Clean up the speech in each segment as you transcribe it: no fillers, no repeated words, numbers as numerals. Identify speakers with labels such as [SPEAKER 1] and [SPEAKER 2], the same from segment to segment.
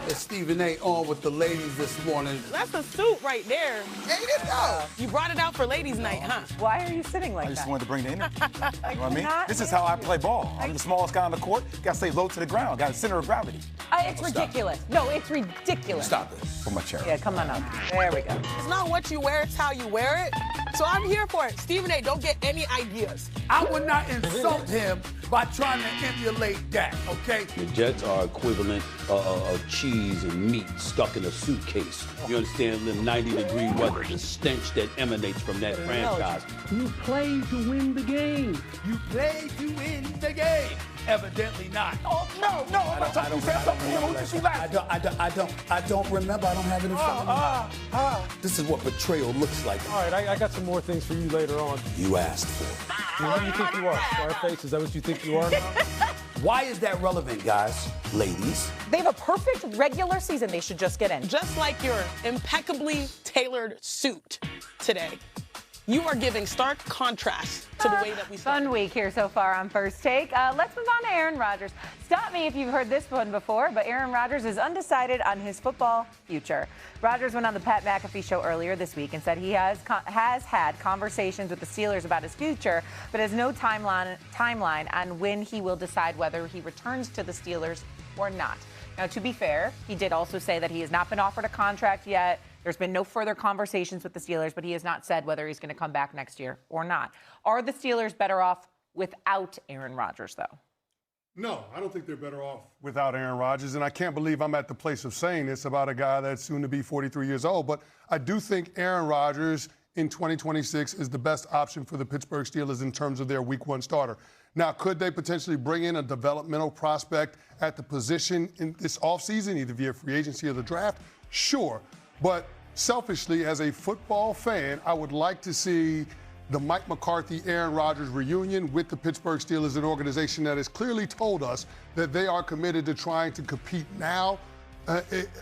[SPEAKER 1] It's Stephen A. on with the ladies this morning.
[SPEAKER 2] That's a suit right there.
[SPEAKER 1] Ain't it though?
[SPEAKER 2] You brought it out for ladies' night, huh?
[SPEAKER 3] Why are you sitting like
[SPEAKER 4] I just
[SPEAKER 3] that?
[SPEAKER 4] wanted to bring the energy. You know what I mean?
[SPEAKER 3] Not
[SPEAKER 4] This is how I play ball. I'm the smallest guy on the court. Got to stay low to the ground. Got a center of gravity.
[SPEAKER 3] It's ridiculous. No, it's ridiculous.
[SPEAKER 1] Stop it.
[SPEAKER 4] Put my chair.
[SPEAKER 3] Yeah, come on up. There we go.
[SPEAKER 2] It's not what you wear, it's how you wear it. So I'm here for it. Stephen A., don't get any ideas.
[SPEAKER 1] I would not insult him by trying to emulate that, okay?
[SPEAKER 5] The Jets are equivalent of cheese and meat stuck in a suitcase. You understand? The 90-degree weather, the stench that emanates from that franchise.
[SPEAKER 6] You play to win the game.
[SPEAKER 1] You play to win the game. Evidently not.
[SPEAKER 4] Oh, no. I'm talking to
[SPEAKER 1] I don't remember. I don't have it in front of me. This is what betrayal looks like.
[SPEAKER 6] All right, I got some more things for you later on.
[SPEAKER 1] You asked for it.
[SPEAKER 6] Who do you think you are? Scarface, is that what you think you are?
[SPEAKER 1] Why is that relevant, guys? Ladies?
[SPEAKER 3] They have a perfect regular season. They should just get in.
[SPEAKER 2] Just like your impeccably tailored suit today, you are giving stark contrast to the way that we
[SPEAKER 3] Fun week here so far on First Take. Let's move on to Aaron Rodgers. Stop me if you've heard this one before, but Aaron Rodgers is undecided on his football future. Rodgers went on the Pat McAfee show earlier this week and said he has had conversations with the Steelers about his future, but has no timeline on when he will decide whether he returns to the Steelers or not. Now, to be fair, he did also say that he has not been offered a contract yet. There's been no further conversations with the Steelers, but he has not said whether he's going to come back next year or not. Are the Steelers better off without Aaron Rodgers, though?
[SPEAKER 7] No, I don't think they're better off without Aaron Rodgers. And I can't believe I'm at the place of saying this about a guy that's soon to be 43 years old. But I do think Aaron Rodgers in 2026 is the best option for the Pittsburgh Steelers in terms of their week one starter. Now, could they potentially bring in a developmental prospect at the position in this offseason, either via free agency or the draft? Sure. But selfishly, as a football fan, I would like to see the Mike McCarthy, Aaron Rodgers reunion with the Pittsburgh Steelers, an organization that has clearly told us that they are committed to trying to compete now,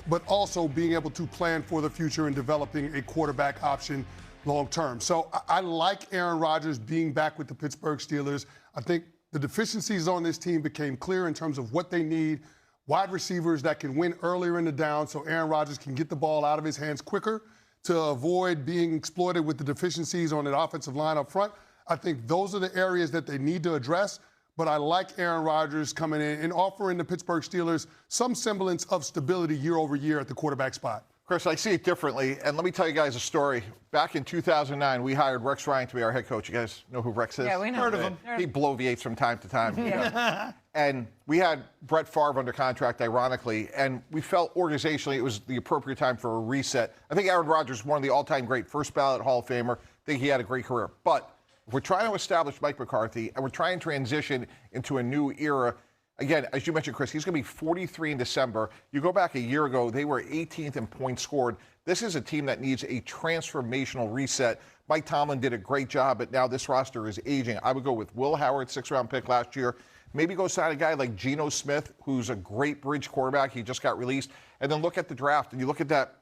[SPEAKER 7] but also being able to plan for the future and developing a quarterback option long term. So I like Aaron Rodgers being back with the Pittsburgh Steelers. I think the deficiencies on this team became clear in terms of what they need. Wide receivers that can win earlier in the down so Aaron Rodgers can get the ball out of his hands quicker to avoid being exploited with the deficiencies on the offensive line up front. I think those are the areas that they need to address. But I like Aaron Rodgers coming in and offering the Pittsburgh Steelers some semblance of stability year over year at the quarterback spot.
[SPEAKER 8] Chris, I see it differently, and let me tell you guys a story. Back in 2009, we hired Rex Ryan to be our head coach. You guys know who Rex is?
[SPEAKER 3] Yeah, we know.
[SPEAKER 8] Heard of him. He bloviates from time to time. You know. And we had Brett Favre under contract, ironically, and we felt organizationally it was the appropriate time for a reset. I think Aaron Rodgers is one of the all-time great first ballot Hall of Famer. I think he had a great career. But if we're trying to establish Mike McCarthy and we're trying to transition into a new era, again, as you mentioned, Chris, he's going to be 43 in December. You go back a year ago, they were 18th in points scored. This is a team that needs a transformational reset. Mike Tomlin did a great job, but now this roster is aging. I would go with Will Howard, 6th-round pick last year. Maybe go sign a guy like Geno Smith, who's a great bridge quarterback. He just got released. And then look at the draft, and you look at that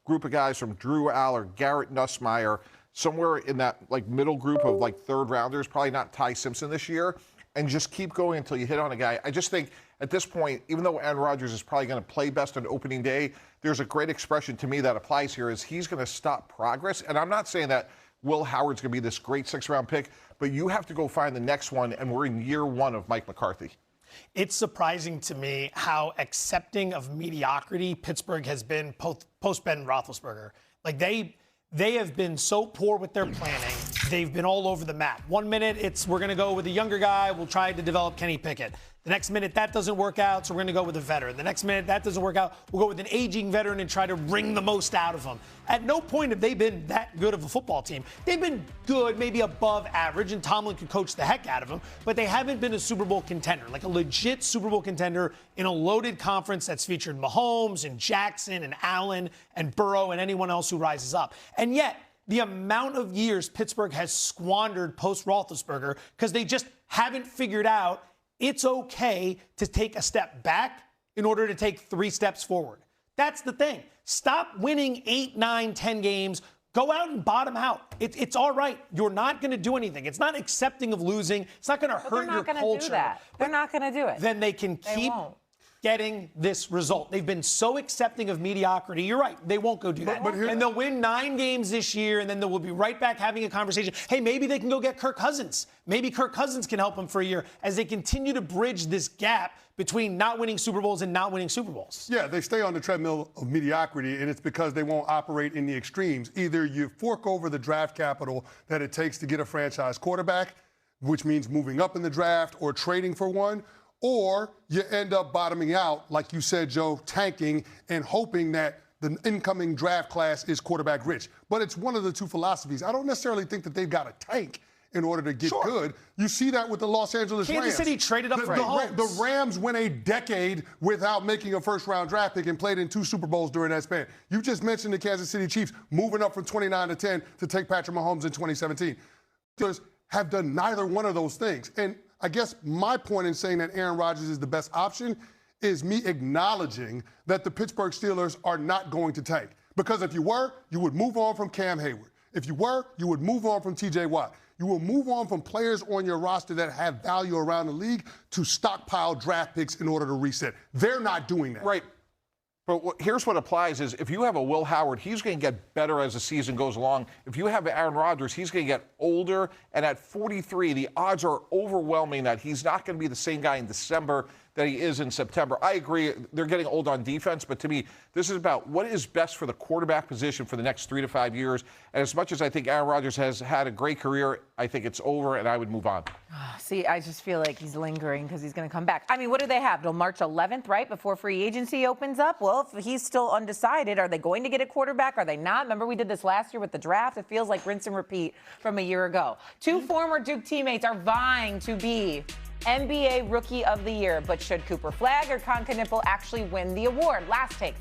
[SPEAKER 8] group of guys from Drew Aller, Garrett Nussmeier, somewhere in that middle group of third-rounders, probably not Ty Simpson this year, and just keep going until you hit on a guy. I just think at this point, even though Aaron Rodgers is probably going to play best on opening day, there's a great expression to me that applies here is he's going to stop progress. And I'm not saying that Will Howard's going to be this great 6th-round pick, but you have to go find the next one, and we're in year one of Mike McCarthy.
[SPEAKER 9] It's surprising to me how accepting of mediocrity Pittsburgh has been post-Ben Roethlisberger. They have been so poor with their planning. They've been all over the map. 1 minute, it's we're going to go with a younger guy. We'll try to develop Kenny Pickett. The next minute, that doesn't work out, so we're going to go with a veteran. The next minute, that doesn't work out. We'll go with an aging veteran and try to wring the most out of him. At no point have they been that good of a football team. They've been good, maybe above average, and Tomlin could coach the heck out of them, but they haven't been a Super Bowl contender, like a legit Super Bowl contender in a loaded conference that's featured Mahomes and Jackson and Allen and Burrow and anyone else who rises up. And yet, the amount of years Pittsburgh has squandered post-Roethlisberger because they just haven't figured out it's okay to take a step back in order to take 3 steps forward. That's the thing. Stop winning 8, 9, 10 games. Go out and bottom out. It's all right. You're not going to do anything. It's not accepting of losing. It's not going to hurt your culture.
[SPEAKER 3] They're not going to do that. They're not going to do it.
[SPEAKER 9] Then they can keep getting this result. They've been so accepting of mediocrity. You're right. They won't go do that. And they'll win 9 games this year, and then they will be right back having a conversation. Hey, maybe they can go get Kirk Cousins. Maybe Kirk Cousins can help them for a year as they continue to bridge this gap between not winning Super Bowls and not winning Super Bowls.
[SPEAKER 7] Yeah, they stay on the treadmill of mediocrity, and it's because they won't operate in the extremes. Either you fork over the draft capital that it takes to get a franchise quarterback, which means moving up in the draft or trading for one, or you end up bottoming out, like you said, Joe, tanking and hoping that the incoming draft class is quarterback rich. But it's one of the two philosophies. I don't necessarily think that they've got a tank in order to get good. You see that with the Los Angeles Rams.
[SPEAKER 9] Kansas City traded up for Mahomes.
[SPEAKER 7] The Rams went a decade without making a first-round draft pick and played in 2 Super Bowls during that span. You just mentioned the Kansas City Chiefs moving up from 29-10 to take Patrick Mahomes in 2017. Have done neither one of those things. And I guess my point in saying that Aaron Rodgers is the best option is me acknowledging that the Pittsburgh Steelers are not going to tank. Because if you were, you would move on from Cam Hayward. If you were, you would move on from TJ Watt. You will move on from players on your roster that have value around the league to stockpile draft picks in order to reset. They're not doing that.
[SPEAKER 8] Right. But here's what applies is if you have a Will Howard, he's going to get better as the season goes along. If you have Aaron Rodgers, he's going to get older. And at 43, the odds are overwhelming that he's not going to be the same guy in December that he is in September. I agree, they're getting old on defense, but to me, this is about what is best for the quarterback position for the next 3 to 5 years. And as much as I think Aaron Rodgers has had a great career, I think it's over, and I would move on.
[SPEAKER 3] See, I just feel like he's lingering because he's going to come back. I mean, what do they have till March 11th, right, before free agency opens up? Well, if he's still undecided, are they going to get a quarterback? Are they not? Remember we did this last year with the draft? It feels like rinse and repeat from a year ago. 2 former Duke teammates are vying to be NBA Rookie of the Year, but should Cooper Flagg or Concaniple actually win the award? Last take.